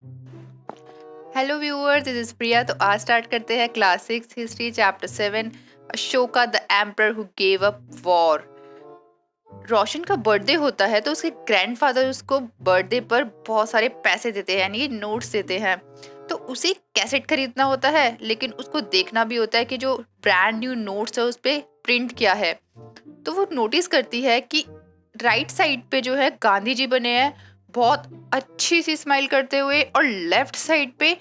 Hello viewer, this is Priya. तो आज start करते हैं class 6 history chapter 7, Ashoka the emperor who gave up war. Roshan का बर्थडे होता है तो उसके ग्रैंडफादर उसको बर्थडे पर बहुत सारे पैसे देते हैं, यानी कि नोट्स देते हैं। तो उसे कैसेट खरीदना होता है, लेकिन उसको देखना भी होता है कि जो ब्रांड न्यू नोट्स है उस पे प्रिंट क्या है। तो वो नोटिस करती है कि राइट साइड पे जो है गांधी जी बने हैं बहुत अच्छी सी स्माइल करते हुए, और लेफ्ट साइड पे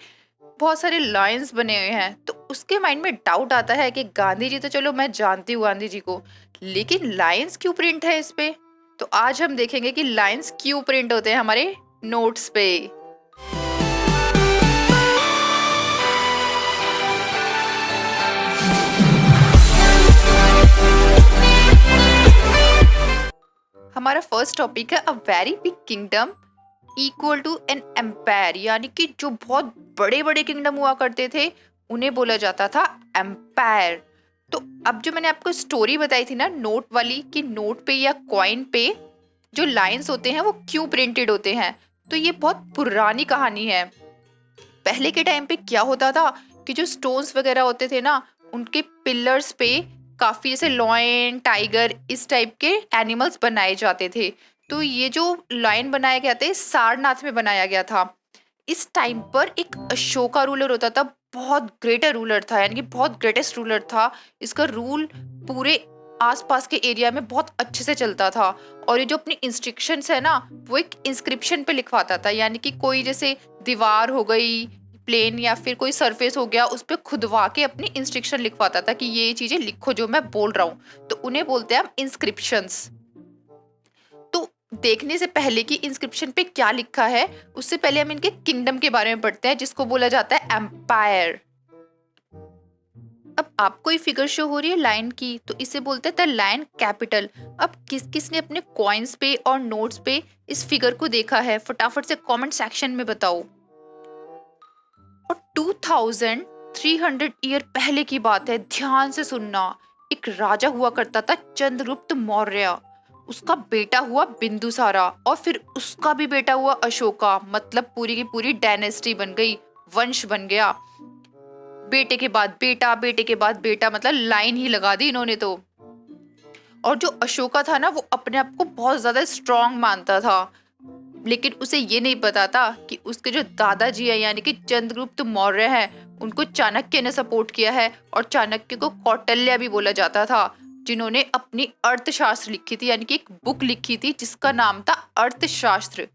बहुत सारे लाइंस बने हुए हैं। तो उसके माइंड में डाउट आता है कि गांधी जी तो चलो मैं जानती हूँ गांधी जी को, लेकिन लाइंस क्यों प्रिंट है इस पे। तो आज हम देखेंगे कि लाइंस क्यों प्रिंट होते हैं हमारे नोट्स पे। हमारा फर्स्ट टॉपिक है a very big kingdom equal to an empire, यानी कि जो बहुत बड़े बड़े किंगडम हुआ करते थे उन्हें बोला जाता था एम्पायर। तो अब जो मैंने आपको स्टोरी बताई थी ना नोट वाली, कि नोट पे या कॉइन पे जो लाइंस होते हैं वो क्यों प्रिंटेड होते हैं, तो ये बहुत पुरानी कहानी है। पहले के टाइम पे क्या होता था कि जो स्टोन्स वगैरह होते थे ना, उनके पिलर्स पे काफी जैसे लॉयन, टाइगर, इस टाइप के एनिमल्स बनाए जाते थे। तो ये जो लायन बनाया गया था सारनाथ में बनाया गया था। इस टाइम पर एक अशोका रूलर होता था, बहुत ग्रेटर रूलर था, यानी कि बहुत ग्रेटेस्ट रूलर था। इसका रूल पूरे आसपास के एरिया में बहुत अच्छे से चलता था। और ये जो अपनी इंस्ट्रक्शंस है ना, वो एक इंस्क्रिप्शन पे लिखवाता था, यानी कि कोई जैसे दीवार हो गई, प्लेन या फिर कोई सरफेस हो गया, उस पर खुदवा के अपनी इंस्ट्रक्शन लिखवाता था कि ये चीजें लिखो जो मैं बोल रहा हूँ। तो उन्हें बोलते हैं हम इंस्क्रिप्शंस। तो देखने से पहले कि इंस्क्रिप्शन पे क्या लिखा है, उससे पहले हम इनके किंगडम के बारे में पढ़ते हैं, जिसको बोला जाता है एम्पायर। अब आपको ये फिगर शो हो रही है लाइन की, तो इसे बोलते हैं द लाइन कैपिटल। अब किस किस ने अपने कॉइन्स पे और नोट्स पे इस फिगर को देखा है, फटाफट से कमेंट सेक्शन में बताओ। और 2300 ईयर पहले की बात है, ध्यान से सुनना। एक राजा हुआ करता था चंद्रगुप्त मौर्य। उसका बेटा हुआ बिंदुसारा, और फिर उसका भी बेटा हुआ अशोका। मतलब पूरी की पूरी डायनेस्टी बन गई, वंश बन गया। बेटे के बाद बेटा, बेटे के बाद बेटा, मतलब लाइन ही लगा दी इन्होंने तो। और जो अशोका था ना, वो अपने आप को बहुत ज्यादा स्ट्रांग मानता था, लेकिन उसे ये नहीं पता था कि उसके जो दादाजी है यानी कि चंद्रगुप्त मौर्य हैं, उनको चाणक्य ने सपोर्ट किया है। और चाणक्य को कौटिल्य भी बोला जाता था, जिन्होंने अपनी अर्थशास्त्र लिखी थी, यानी कि एक बुक लिखी थी जिसका नाम था अर्थशास्त्र।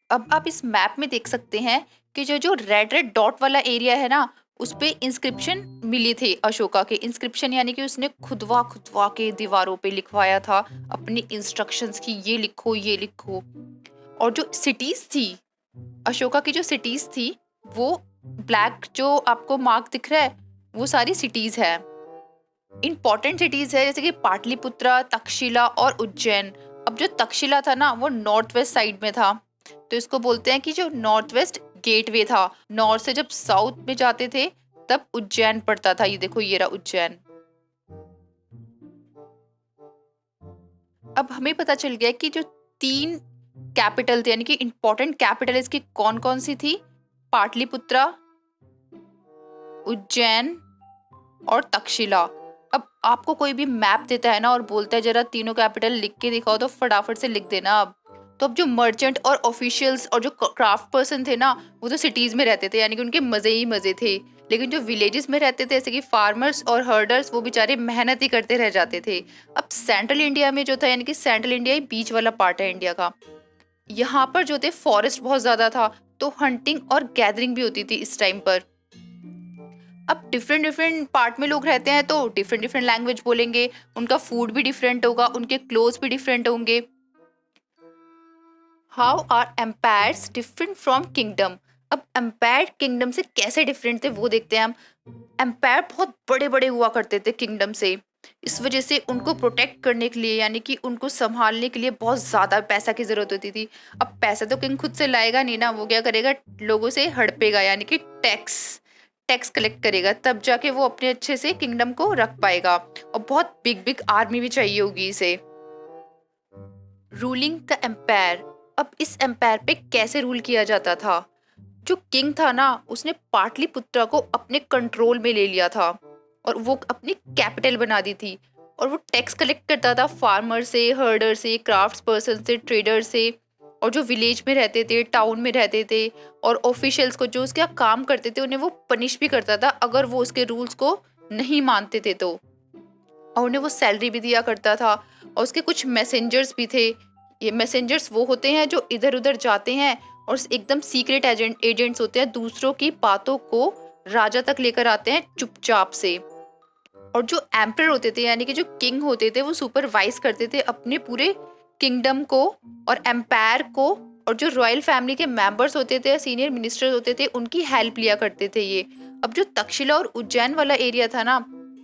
अब आप इस मैप में देख सकते हैं कि जो जो रेड रेड डॉट वाला एरिया है ना, उस पे इंस्क्रिप्शन मिली थी अशोका के। इंस्क्रिप्शन यानी कि उसने खुदवा खुदवा के दीवारों पे लिखवाया था अपनी इंस्ट्रक्शंस की, ये लिखो ये लिखो। और जो सिटीज थी, अशोका की जो सिटीज थी, वो ब्लैक जो आपको मार्क दिख रहा है, वो सारी सिटीज है, इंपॉर्टेंट सिटीज है, जैसे कि पाटलिपुत्रा, तक्षशिला और उज्जैन। अब जो तक्षशिला था ना, वो नॉर्थ वेस्ट साइड में था, तो इसको बोलते हैं कि जो नॉर्थ वेस्ट गेटवे था। नॉर्थ से जब साउथ में जाते थे तब उज्जैन पड़ता था। ये देखो, ये रहा उज्जैन। अब हमें पता चल गया कि जो तीन कैपिटल थे, यानी कि इंपॉर्टेंट कैपिटल इसकी कौन कौन सी थी, पाटलिपुत्रा, उज्जैन और तक्षशिला। अब आपको कोई भी मैप देता है ना और बोलता है जरा तीनों कैपिटल लिख के दिखाओ, तो फटाफट से लिख देना अब। तो अब जो मर्चेंट और ऑफिशियल्स और जो क्राफ्ट पर्सन थे ना, वो तो सिटीज में रहते थे, यानी कि उनके मजे ही मजे थे। लेकिन जो विलेजेस में रहते थे, जैसे कि फार्मर्स और हर्डर्स, वो बेचारे मेहनत ही करते रह जाते थे। अब सेंट्रल इंडिया में जो था, यानी कि सेंट्रल इंडिया ही बीच वाला पार्ट है इंडिया का, यहाँ पर जो थे फॉरेस्ट बहुत ज्यादा था, तो हंटिंग और गैदरिंग भी होती थी इस टाइम पर। अब डिफरेंट डिफरेंट पार्ट में लोग रहते हैं तो डिफरेंट डिफरेंट लैंग्वेज बोलेंगे, उनका फूड भी डिफरेंट होगा, उनके क्लोथ्स भी डिफरेंट होंगे। How are empires different from kingdom. अब एम्पायर किंगडम से कैसे डिफरेंट थे वो देखते हैं हम। एम्पायर बहुत बड़े बड़े हुआ करते थे किंगडम से, इस वजह से उनको प्रोटेक्ट करने के लिए, यानी कि उनको संभालने के लिए बहुत ज्यादा पैसा की जरूरत होती थी। अब पैसा तो किंग खुद से लाएगा नहीं ना, वो क्या करेगा, लोगों से हड़पेगा, यानी कि टैक्स टैक्स कलेक्ट करेगा, तब जाके वो अपने अच्छे से किंगडम को रख पाएगा। और बहुत बिग बिग आर्मी भी चाहिए होगी इसे। Ruling the empire. अब इस एम्पायर पे कैसे रूल किया जाता था? जो किंग था ना, उसने पाटलिपुत्रा को अपने कंट्रोल में ले लिया था और वो अपनी कैपिटल बना दी थी। और वो टैक्स कलेक्ट करता था फार्मर से, हर्डर से, क्राफ्ट्स पर्सन से, ट्रेडर से, और जो विलेज में रहते थे, टाउन में रहते थे, और ऑफिशियल्स को जो उसके यहाँ काम करते थे उन्हें वो पनिश भी करता था अगर वो उसके रूल्स को नहीं मानते थे तो। और उन्हें वो सैलरी भी दिया करता था। और उसके कुछ मैसेंजर्स भी थे। ये मैसेंजर्स वो होते हैं जो इधर उधर जाते हैं और एकदम सीक्रेट एजेंट्स होते हैं, दूसरों की बातों को राजा तक लेकर आते हैं चुपचाप से। और जो एम्परर होते थे यानी कि जो किंग होते थे, वो सुपरवाइज करते थे अपने पूरे किंगडम को और एम्पायर को। और जो रॉयल फैमिली के मेंबर्स होते थे, सीनियर मिनिस्टर्स होते थे, उनकी हेल्प लिया करते थे ये। अब जो तक्षशिला और उज्जैन वाला एरिया था ना,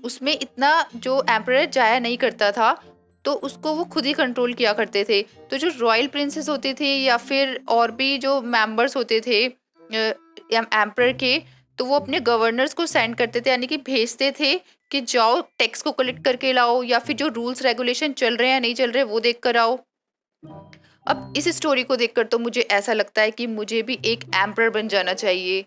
उसमें इतना जो एम्परर जाया नहीं करता था, तो उसको वो खुद ही कंट्रोल किया करते थे। तो जो रॉयल प्रिंसेस होते थे या फिर और भी जो मेंबर्स होते थे एम्परर के, तो वो अपने गवर्नर्स को सेंड करते थे, यानी कि भेजते थे कि जाओ टैक्स को कलेक्ट करके लाओ, या फिर जो रूल्स रेगुलेशन चल रहे हैं नहीं चल रहे वो देख कर आओ। अब इस स्टोरी को देखकर तो मुझे ऐसा लगता है कि मुझे भी एक एम्परर बन जाना चाहिए।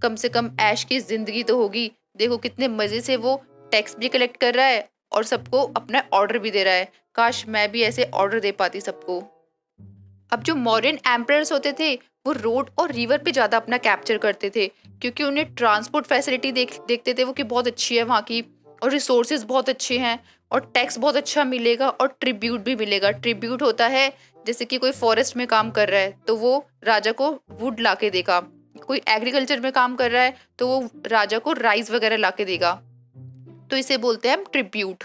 कम से कम ऐश की जिंदगी तो होगी। देखो कितने मजे से वो टैक्स भी कलेक्ट कर रहा है और सबको अपना ऑर्डर भी दे रहा है। काश मैं भी ऐसे ऑर्डर दे पाती सबको। अब जो मॉडर्न एम्परर्स होते थे, वो रोड और रिवर पे ज़्यादा अपना कैप्चर करते थे, क्योंकि उन्हें ट्रांसपोर्ट फैसिलिटी देखते थे वो कि बहुत अच्छी है वहाँ की, और रिसोर्सेज बहुत अच्छे हैं, और टैक्स बहुत अच्छा मिलेगा, और ट्रिब्यूट भी मिलेगा। ट्रिब्यूट होता है जैसे कि कोई फॉरेस्ट में काम कर रहा है तो वो राजा को वुड ला के देगा, कोई एग्रीकल्चर में काम कर रहा है तो वो राजा को राइस वगैरह ला के देगा। तो इसे बोलते हैं हम ट्रिब्यूट।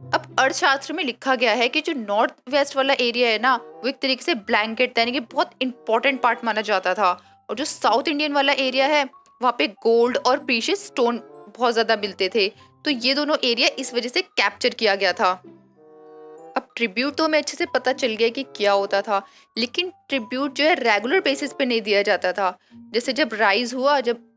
अब अर्थशास्त्र में लिखा गया है कि जो नॉर्थ वेस्ट वाला एरिया है ना, वो एक तरीके से ब्लैंकेट था, यानी कि बहुत इंपॉर्टेंट पार्ट माना जाता था। और जो साउथ इंडियन वाला एरिया है, वहाँ पे गोल्ड और प्रीशियस स्टोन बहुत ज्यादा मिलते थे। तो ये दोनों एरिया इस वजह से कैप्चर किया गया था। अब ट्रिब्यूट तो हमें अच्छे से पता चल गया कि क्या होता था, लेकिन ट्रिब्यूट जो है रेगुलर बेसिस पे नहीं दिया जाता था। जैसे जब राइस हुआ, जब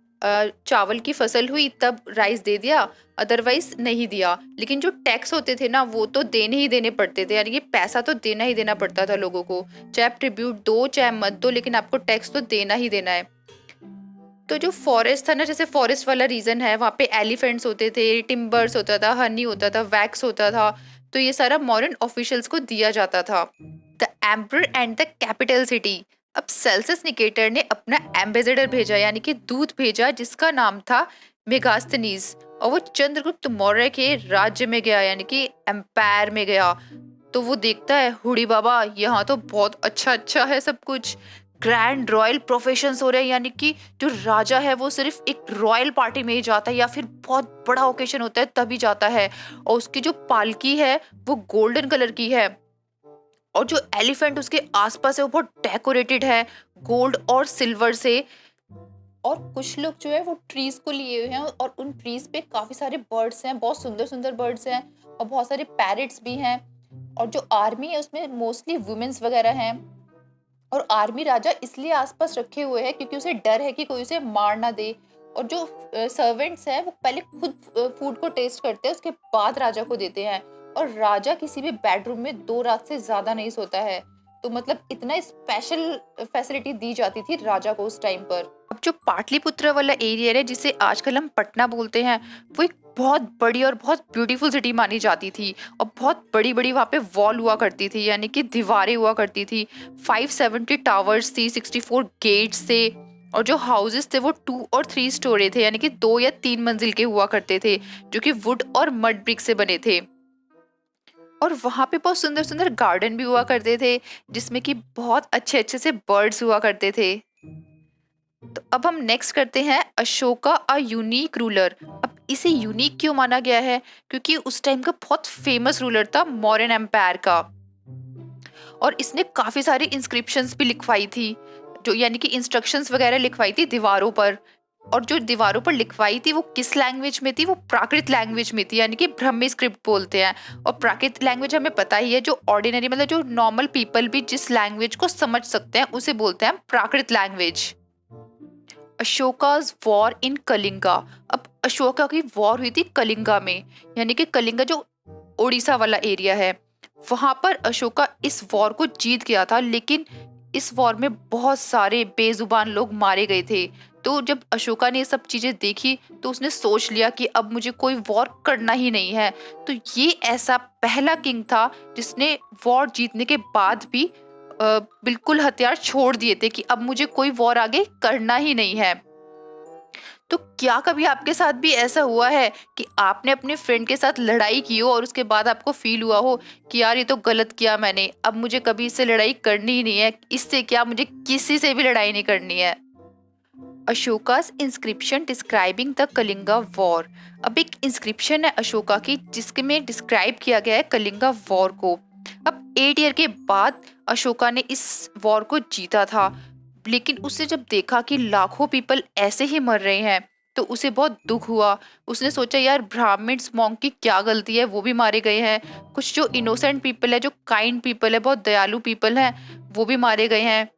चावल की फसल हुई तब राइस दे दिया, अदरवाइज नहीं दिया। लेकिन जो टैक्स होते थे ना, वो तो देने ही देने पड़ते थे, यानी कि पैसा तो देना ही देना पड़ता था लोगों को। चाहे आप ट्रिब्यूट दो चाहे मत दो, लेकिन आपको टैक्स तो देना ही देना है। तो जो फॉरेस्ट था ना, जैसे फॉरेस्ट वाला रीजन है, वहाँ पे एलिफेंट्स होते थे, टिम्बर्स होता था, हनी होता था, वैक्स होता था। तो ये सारा मॉडर्न ऑफिशियल्स को दिया जाता था। The emperor and the capital city. अब सेल्सस निकेटर ने अपना एम्बेसडर भेजा, यानी कि दूत भेजा, जिसका नाम था मेगास्थनीज, और वो चंद्रगुप्त मौर्य के राज्य में गया, यानी कि एम्पायर में गया। तो वो देखता है, हुड़ी बाबा यहाँ तो बहुत अच्छा अच्छा है सब कुछ। ग्रैंड रॉयल प्रोफेशंस हो रहे हैं, यानी कि जो राजा है वो सिर्फ एक रॉयल पार्टी में ही जाता है या फिर बहुत बड़ा ओकेशन होता है तभी जाता है। और उसकी जो पालकी है वो गोल्डन कलर की है, और जो एलिफेंट उसके आसपास है वो बहुत डेकोरेटेड है गोल्ड और सिल्वर से। और कुछ लोग जो है वो ट्रीज को लिए हुए हैं, और उन ट्रीज पे काफी सारे बर्ड्स हैं, बहुत सुंदर सुंदर बर्ड्स हैं, और बहुत सारे पैरट्स भी हैं। और जो आर्मी है उसमें मोस्टली वुमेन्स वगैरह हैं। और आर्मी राजा इसलिए आसपास रखे हुए हैं क्योंकि उसे डर है कि कोई उसे मार ना दे। और जो सर्वेंट्स हैं वो पहले खुद फूड को टेस्ट करते हैं, उसके बाद राजा को देते हैं। और राजा किसी भी बेडरूम में 2 रात से ज्यादा नहीं सोता है। तो मतलब इतना स्पेशल फैसिलिटी दी जाती थी राजा को उस टाइम पर। अब जो पाटलिपुत्र वाला एरिया है जिसे आजकल हम पटना बोलते हैं, वो एक बहुत बड़ी और बहुत ब्यूटीफुल सिटी मानी जाती थी। और बहुत बड़ी बड़ी वहाँ पे वॉल हुआ करती थी, यानी कि दीवारें हुआ करती थी। 570 टावर्स थी, 64 गेट्स थे, और जो हाउसेस थे वो 2 और 3 स्टोरी थे, यानी कि 2 या 3 मंजिल के हुआ करते थे, जो कि वुड और मड ब्रिक से बने थे। और वहाँ पे बहुत सुंदर सुंदर गार्डन भी हुआ करते थे, जिसमें कि बहुत अच्छे अच्छे से बर्ड्स हुआ करते थे। तो अब हम नेक्स्ट करते हैं अशोका अ यूनिक रूलर। अब इसे यूनिक क्यों माना गया है? क्योंकि उस टाइम का बहुत फेमस रूलर था मौर्यन एम्पायर का, और इसने काफी सारी इंस्क्रिप्शंस भी लिखवाई थी, जो यानी कि इंस्ट्रक्शंस वगैरह लिखवाई थी दीवारों पर। और जो दीवारों पर लिखवाई थी वो किस लैंग्वेज में थी? वो प्राकृत लैंग्वेज में थी, यानी कि ब्रह्मी स्क्रिप्ट बोलते हैं। और प्राकृत लैंग्वेज हमें पता ही है, जो ऑर्डिनरी मतलब जो नॉर्मल पीपल भी जिस लैंग्वेज को समझ सकते हैं उसे बोलते हैं Prakrit language. Ashoka's war in Kalinga. अब अशोका की वॉर हुई थी कलिंगा में, यानी कि कलिंगा जो उड़ीसा वाला एरिया है, वहां पर अशोका इस वॉर को जीत गया था। लेकिन इस वॉर में बहुत सारे बेजुबान लोग मारे गए थे। तो जब अशोका ने ये सब चीजें देखी तो उसने सोच लिया कि अब मुझे कोई वॉर करना ही नहीं है। तो ये ऐसा पहला किंग था जिसने वॉर जीतने के बाद भी बिल्कुल हथियार छोड़ दिए थे कि अब मुझे कोई वॉर आगे करना ही नहीं है। तो क्या कभी आपके साथ भी ऐसा हुआ है कि आपने अपने फ्रेंड के साथ लड़ाई की हो और उसके बाद आपको फील हुआ हो कि यार ये तो गलत किया मैंने, अब मुझे कभी इससे लड़ाई करनी ही नहीं है, इससे क्या मुझे किसी से भी लड़ाई नहीं करनी है। Ashoka's inscription describing the Kalinga war. अब एक इंस्क्रिप्शन है अशोका की जिसके में डिस्क्राइब किया गया है कलिंगा वॉर को। अब 8 ईयर के बाद अशोका ने इस वॉर को जीता था, लेकिन उसे जब देखा कि लाखों पीपल ऐसे ही मर रहे हैं तो उसे बहुत दुख हुआ। उसने सोचा यार ब्राह्मण्स मॉन्क की क्या गलती है, वो भी मारे गए हैं, कुछ जो इनोसेंट पीपल है, जो काइंड पीपल है, बहुत दयालु पीपल हैं, वो भी मारे गए हैं,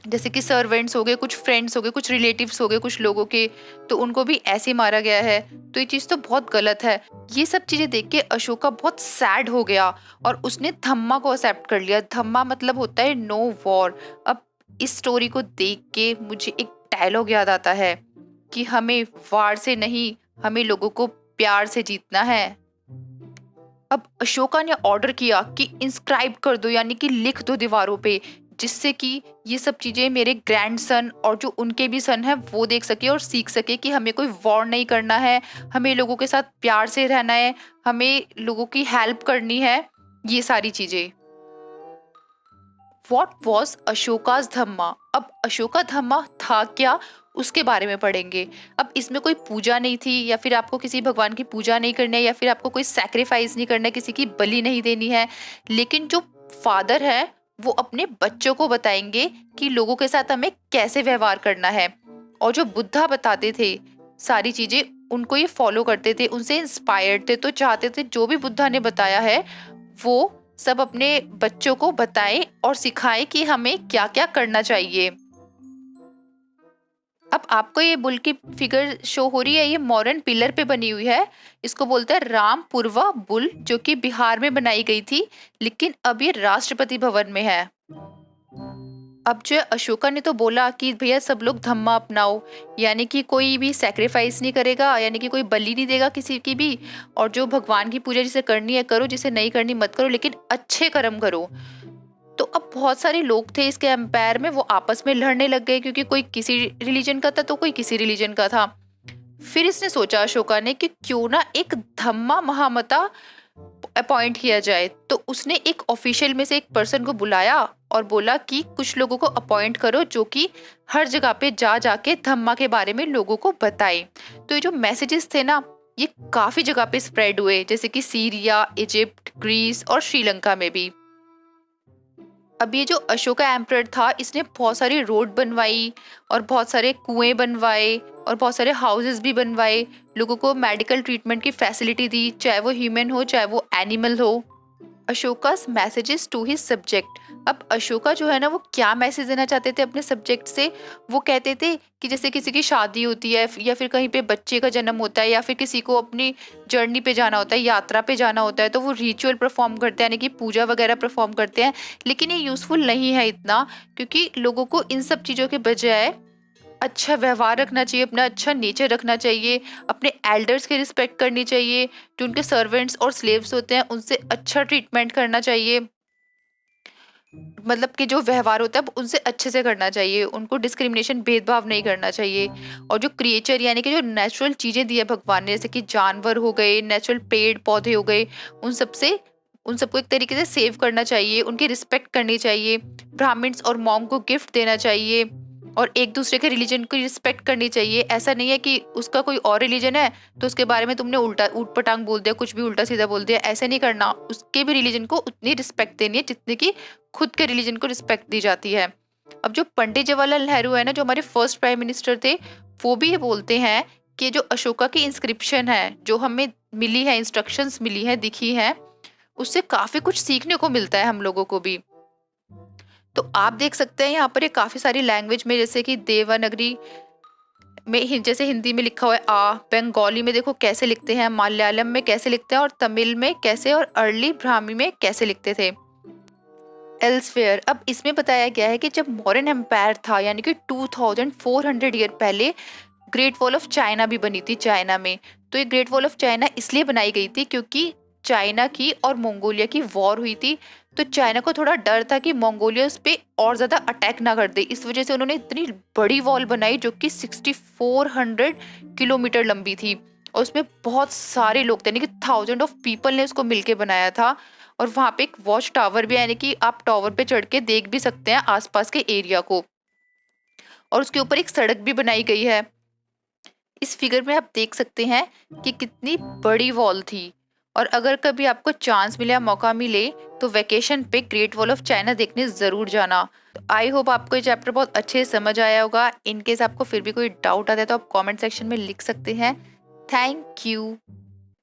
जैसे कि सर्वेंट्स हो गए, कुछ फ्रेंड्स हो गए, कुछ रिलेटिव्स हो गए कुछ लोगों के, तो उनको भी ऐसे ही मारा गया है। तो ये चीज तो बहुत गलत है। ये सब चीजें देख के अशोका बहुत सैड हो गया और उसने धम्मा को एक्सेप्ट कर लिया। धम्मा मतलब होता है नो वॉर। अब इस स्टोरी को देख के मुझे एक डायलॉग याद आता है कि हमें वार से नहीं, हमें लोगों को प्यार से जीतना है। अब अशोका ने ऑर्डर किया कि इंस्क्राइब कर दो, यानी कि लिख दो दीवारों पे, जिससे कि ये सब चीजें मेरे ग्रैंडसन और जो उनके भी सन है वो देख सके और सीख सके कि हमें कोई वॉर नहीं करना है, हमें लोगों के साथ प्यार से रहना है, हमें लोगों की हेल्प करनी है, ये सारी चीजें। वॉट वॉज अशोकास धम्मा। अब अशोका धम्मा था क्या, उसके बारे में पढ़ेंगे। अब इसमें कोई पूजा नहीं थी, या फिर आपको किसी भगवान की पूजा नहीं करनी है, या फिर आपको कोई सैक्रिफाइस नहीं करना है, किसी की बलि नहीं देनी है, लेकिन जो फादर है वो अपने बच्चों को बताएंगे कि लोगों के साथ हमें कैसे व्यवहार करना है। और जो बुद्धा बताते थे सारी चीजें, उनको ये फॉलो करते थे, उनसे इंस्पायर्ड थे, तो चाहते थे जो भी बुद्धा ने बताया है वो सब अपने बच्चों को बताएं और सिखाएं कि हमें क्या क्या करना चाहिए। अब आपको ये बुल की फिगर शो हो रही है, ये मॉडर्न पिलर पे बनी हुई है। इसको बोलते हैं रामपुरवा बुल, जो कि बिहार में बनाई गई थी, लेकिन अब ये राष्ट्रपति भवन में है। अब जो अशोका ने तो बोला कि भैया सब लोग धम्मा अपनाओ, यानी कि कोई भी सैक्रिफाइस नहीं करेगा, यानी कि कोई बलि नहीं देगा किसी की भी, और जो भगवान की पूजा जिसे करनी है करो, जिसे नहीं करनी मत करो, लेकिन अच्छे कर्म करो। तो अब बहुत सारे लोग थे इसके एम्पायर में, वो आपस में लड़ने लग गए, क्योंकि कोई किसी रिलीजन का था तो कोई किसी रिलीजन का था। फिर इसने सोचा अशोका ने कि क्यों ना एक धम्मा महामता अपॉइंट किया जाए। तो उसने एक ऑफिशियल में से एक पर्सन को बुलाया और बोला कि कुछ लोगों को अपॉइंट करो जो कि हर जगह पे जा जाके धम्मा के बारे में लोगों को बताए। तो ये जो मैसेजेस थे ना, ये काफी जगह पे स्प्रेड हुए, जैसे कि सीरिया, इजिप्ट, ग्रीस और श्रीलंका में भी। अब ये जो अशोका एम्परर था, इसने बहुत सारी रोड बनवाई और बहुत सारे कुएं बनवाए और बहुत सारे हाउसेस भी बनवाए, लोगों को मेडिकल ट्रीटमेंट की फैसिलिटी दी, चाहे वो ह्यूमन हो चाहे वो एनिमल हो। अशोकास मैसेजेस टू हिज सब्जेक्ट। अब अशोका जो है ना, वो क्या मैसेज देना चाहते थे अपने सब्जेक्ट से। वो कहते थे कि जैसे किसी की शादी होती है, या फिर कहीं पे बच्चे का जन्म होता है, या फिर किसी को अपनी जर्नी पे जाना होता है, यात्रा पे जाना होता है, तो वो रिचुअल परफॉर्म करते हैं, यानी कि पूजा वगैरह परफॉर्म करते हैं। लेकिन ये यूजफुल नहीं है इतना, क्योंकि लोगों को इन सब चीज़ों के बजाय अच्छा व्यवहार रखना चाहिए, अपना अच्छा नेचर रखना चाहिए, अपने एल्डर्स की रिस्पेक्ट करनी चाहिए, जो उनके सर्वेंट्स और स्लेव्स होते हैं उनसे अच्छा ट्रीटमेंट करना चाहिए, मतलब कि जो व्यवहार होता है उनसे अच्छे से करना चाहिए, उनको डिस्क्रिमिनेशन भेदभाव नहीं करना चाहिए। और जो क्रिएचर यानी कि जो नेचुरल चीजें दी है भगवान ने, जैसे कि जानवर हो गए, नेचुरल पेड़ पौधे हो गए, उन सबको एक तरीके से सेव करना चाहिए, उनकी रिस्पेक्ट करनी चाहिए, ब्राह्मण्स और मॉन्क को गिफ्ट देना चाहिए, और एक दूसरे के रिलीजन की रिस्पेक्ट करनी चाहिए। ऐसा नहीं है कि उसका कोई और रिलीजन है तो उसके बारे में तुमने उल्टा ऊट पटांग बोल दिया, कुछ भी उल्टा सीधा बोल दिया, ऐसे नहीं करना। उसके भी रिलीजन को उतनी रिस्पेक्ट देनी है जितनी कि खुद के रिलीजन को रिस्पेक्ट दी जाती है। अब जो पंडित जवाहरलाल नेहरू है ना, जो हमारे फर्स्ट प्राइम मिनिस्टर थे, वो भी ये बोलते हैं कि जो अशोका की इंस्क्रिप्शन है, जो हमें मिली है, इंस्ट्रक्शंस मिली है, दिखी है, उससे काफी कुछ सीखने को मिलता है हम लोगों को भी। तो आप देख सकते हैं यहाँ पर ये काफी सारी लैंग्वेज में, जैसे कि देवनागरी में जैसे हिंदी में लिखा हुआ है आ, बंगाली में देखो कैसे लिखते हैं, मलयालम में कैसे लिखते हैं, और तमिल में कैसे, और अर्ली ब्राह्मी में कैसे लिखते थे। एल्सवेयर। अब इसमें बताया गया है कि जब मौर्यन एम्पायर था यानी कि 2400 ईयर पहले ग्रेट वॉल ऑफ चाइना भी बनी थी चाइना में। तो ये ग्रेट वॉल ऑफ चाइना इसलिए बनाई गई थी क्योंकि चाइना की और मंगोलिया की वॉर हुई थी। तो चाइना को थोड़ा डर था कि मंगोलिया उस पे और ज्यादा अटैक ना कर दे, इस वजह से उन्होंने इतनी बड़ी वॉल बनाई जो कि 6400 किलोमीटर लंबी थी। और उसमें बहुत सारे लोग थे यानी कि 1000 पीपल ने उसको मिलके बनाया था। और वहां पे एक वॉच टावर भी है यानी कि आप टावर पे चढ़ के देख भी सकते हैं आसपास के एरिया को। और उसके ऊपर एक सड़क भी बनाई गई है। इस फिगर में आप देख सकते हैं कि कितनी बड़ी वॉल थी। और अगर कभी आपको चांस मिले या मौका मिले तो वेकेशन पे ग्रेट वॉल ऑफ चाइना देखने जरूर जाना। आई होप आपको ये चैप्टर बहुत अच्छे से समझ आया होगा। इनकेस आपको फिर भी कोई डाउट आता है तो आप कमेंट सेक्शन में लिख सकते हैं। Thank you.